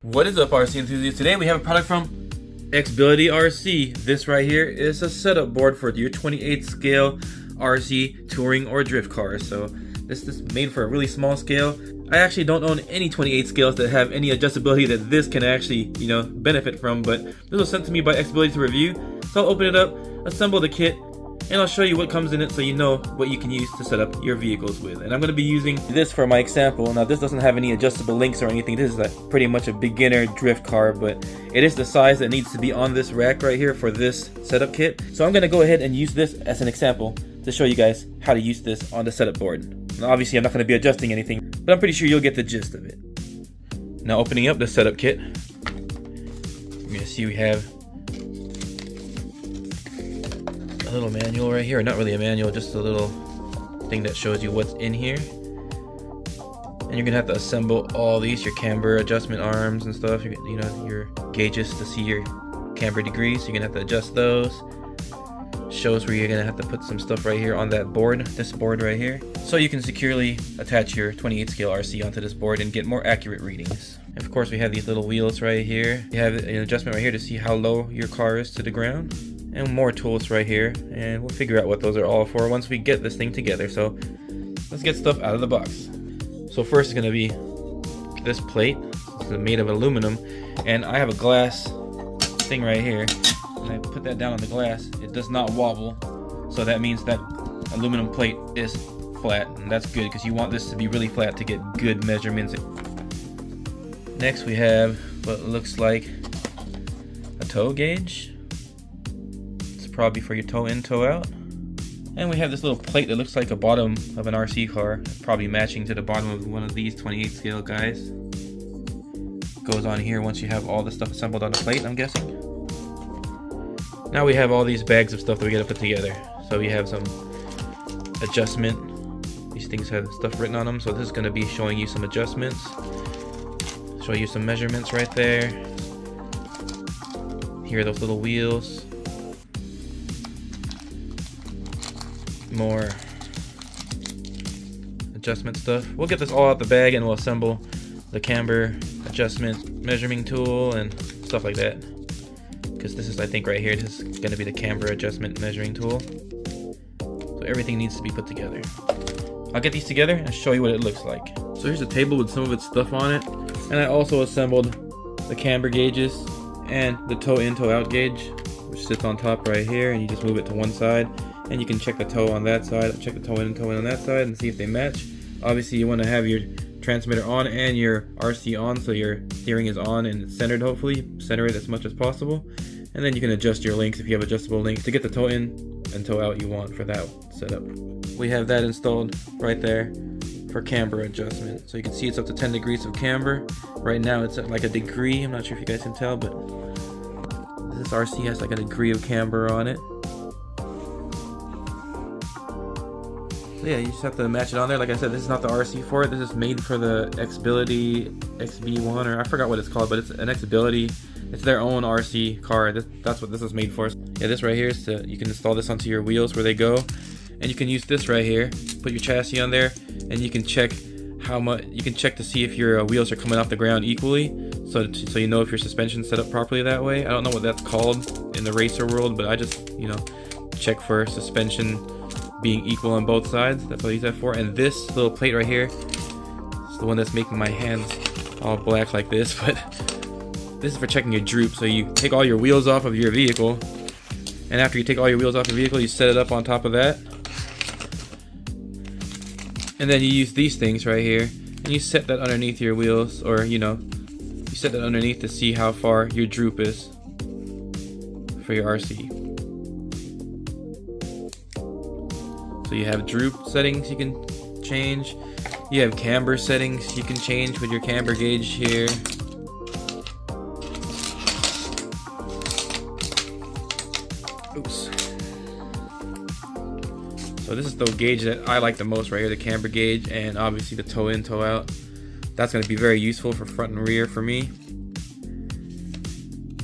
What is up, RC enthusiasts? Today we have a product from XBILITY RC. This right here is a setup board for your 28 scale RC touring or drift cars. So this is made for a really small scale. I actually don't own any 28 scales that have any adjustability that this can actually, benefit from, but this was sent to me by XBILITY to review. So I'll open it up, assemble the kit, and I'll show you what comes in it so you know what you can use to set up your vehicles with. And I'm going to be using this for my example. Now this doesn't have any adjustable links or anything. This is pretty much a beginner drift car, but it is the size that needs to be on this rack right here for this setup kit. So I'm going to go ahead and use this as an example to show you guys how to use this on the setup board. Now obviously I'm not going to be adjusting anything, but I'm pretty sure you'll get the gist of it. Now opening up the setup kit, you're going to see we have a little manual right here. Not really a manual, just a little thing that shows you what's in here. And you're gonna have to assemble all these, your camber adjustment arms and stuff, your gauges to see your camber degrees. You're gonna have to adjust those. Shows where you're gonna have to put some stuff right here on that board, this board right here, so you can securely attach your 28 scale RC onto this board and get more accurate readings. And of course we have these little wheels right here. You have an adjustment right here to see how low your car is to the ground. And more tools right here, and we'll figure out what those are all for once we get this thing together. So let's get stuff out of the box. So first is going to be this plate. This is made of aluminum, and I have a glass thing right here, and I put that down on the glass. It does not wobble, so that means that aluminum plate is flat, and that's good because you want this to be really flat to get good measurements. Next we have what looks like a toe gauge. Probably for your toe in, toe out. And we have this little plate that looks like a bottom of an RC car, probably matching to the bottom of one of these 28 scale guys. Goes on here once you have all the stuff assembled on the plate, I'm guessing. Now we have all these bags of stuff that we gotta put together. So we have some adjustment. These things have stuff written on them, so this is gonna be showing you some adjustments. Show you some measurements right there. Here are those little wheels. More adjustment stuff. We'll get this all out the bag and we'll assemble the camber adjustment measuring tool and stuff like that, because this is, I think right here, this is going to be the camber adjustment measuring tool. So everything needs to be put together. I'll get these together and show you what it looks like. So here's a table with some of its stuff on it, and I also assembled the camber gauges and the toe in, toe out gauge, which sits on top right here, and you just move it to one side. And you can check the toe on that side, check the toe in and toe in on that side, and see if they match. Obviously you want to have your transmitter on and your RC on, so your steering is on and it's centered. Hopefully center it as much as possible, and then you can adjust your links if you have adjustable links to get the toe in and toe out you want for that setup. We have that installed right there for camber adjustment, so you can see it's up to 10 degrees of camber. Right now it's at like a degree. I'm not sure if you guys can tell, but this RC has like a degree of camber on it. So yeah, you just have to match it on there. Like I said, this is not the RC for it. This is made for the XBILITY XB1, or I forgot what it's called, but it's an XBILITY. It's their own RC car. That's what this is made for. Yeah, this right here is you can install this onto your wheels where they go, and you can use this right here. Put your chassis on there, and you can check how much. You can check to see if your wheels are coming off the ground equally, so you know if your suspension's set up properly that way. I don't know what that's called in the racer world, but I just check for suspension being equal on both sides. That's what I use that for. And this little plate right here is the one that's making my hands all black like this, but this is for checking your droop. So you take all your wheels off of your vehicle, and after you take all your wheels off your vehicle, you set it up on top of that, and then you use these things right here and you set that underneath your wheels, or you set that underneath to see how far your droop is for your RC. So you have droop settings you can change. You have camber settings you can change with your camber gauge here. Oops. So this is the gauge that I like the most right here, the camber gauge, and obviously the toe in, toe out. That's going to be very useful for front and rear for me.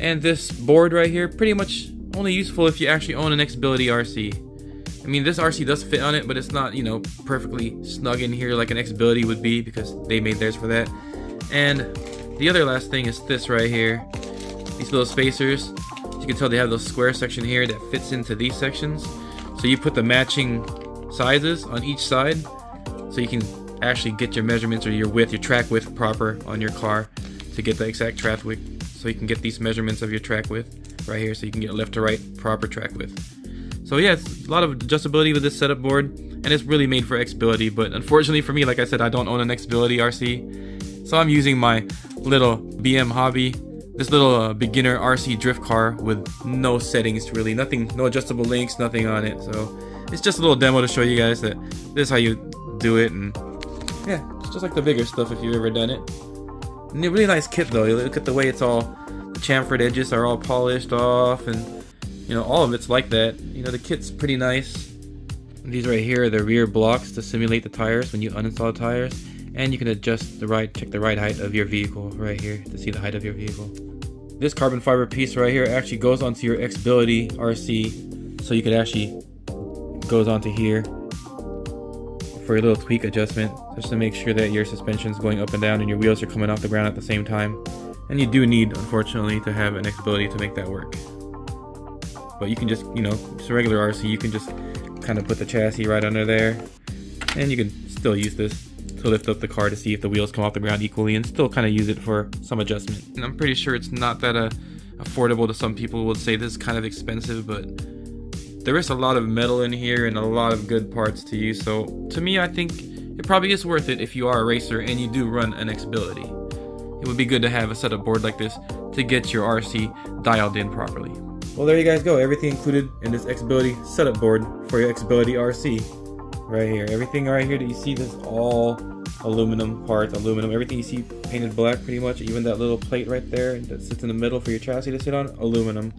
And this board right here, pretty much only useful if you actually own an XBILITY RC. I mean, this RC does fit on it, but it's not, perfectly snug in here like an XBILITY would be, because they made theirs for that. And The other last thing is this right here. These little spacers. As you can tell, they have those square section here that fits into these sections. So you put the matching sizes on each side, so you can actually get your measurements or your width, your track width proper on your car to get the exact track width. So you can get these measurements of your track width right here, so you can get left to right proper track width. So yeah, it's a lot of adjustability with this setup board, and it's really made for XBILITY. But unfortunately for me, like I said, I don't own an XBILITY RC, so I'm using my little BM hobby, this little beginner RC drift car with no settings really, nothing, no adjustable links, nothing on it. So it's just a little demo to show you guys that this is how you do it, and yeah, it's just like the bigger stuff if you've ever done it. And a really nice kit though. You look at the way it's all, the chamfered edges are all polished off, and you know, all of it's like that. You know, the kit's pretty nice. These right here are the rear blocks to simulate the tires when you uninstall the tires, and you can adjust the right, check the ride height of your vehicle right here to see the height of your vehicle. This carbon fiber piece right here actually goes onto your XBILITY RC, so you could actually goes onto here for a little tweak adjustment, just to make sure that your suspension is going up and down and your wheels are coming off the ground at the same time. And you do need, unfortunately, to have an XBILITY to make that work. But you can just, you know, it's a regular RC, you can just kind of put the chassis right under there, and you can still use this to lift up the car to see if the wheels come off the ground equally, and still kind of use it for some adjustment. And I'm pretty sure it's not that affordable to some people. Would say this is kind of expensive, but there is a lot of metal in here and a lot of good parts to use. So to me, I think it probably is worth it if you are a racer and you do run an XBILITY. It would be good to have a setup board like this to get your RC dialed in properly. Well, there you guys go. Everything included in this XBILITY setup board for your XBILITY RC. Right here. Everything right here that you see, this is all aluminum parts, aluminum. Everything you see painted black pretty much, even that little plate right there that sits in the middle for your chassis to sit on, aluminum.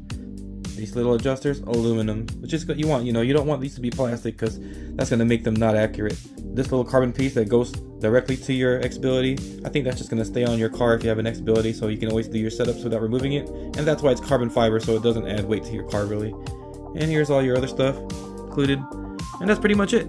These little adjusters, aluminum. Which is what you want, you know, you don't want these to be plastic because that's going to make them not accurate. This little carbon piece that goes directly to your XBILITY, I think that's just going to stay on your car if you have an XBILITY, so you can always do your setups without removing it. And that's why it's carbon fiber, so it doesn't add weight to your car really. And here's all your other stuff included. And that's pretty much it.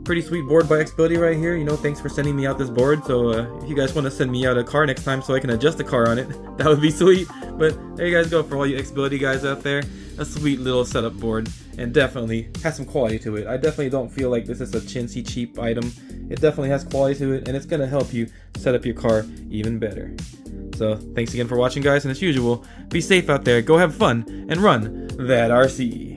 Pretty sweet board by XBILITY right here. You know, thanks for sending me out this board. So if you guys want to send me out a car next time so I can adjust the car on it, that would be sweet. But there you guys go, for all you XBILITY guys out there. A sweet little setup board, and definitely has some quality to it. I definitely don't feel like this is a chintzy cheap item. It definitely has quality to it, and it's going to help you set up your car even better. So thanks again for watching, guys, and as usual, be safe out there, go have fun, and run that RC.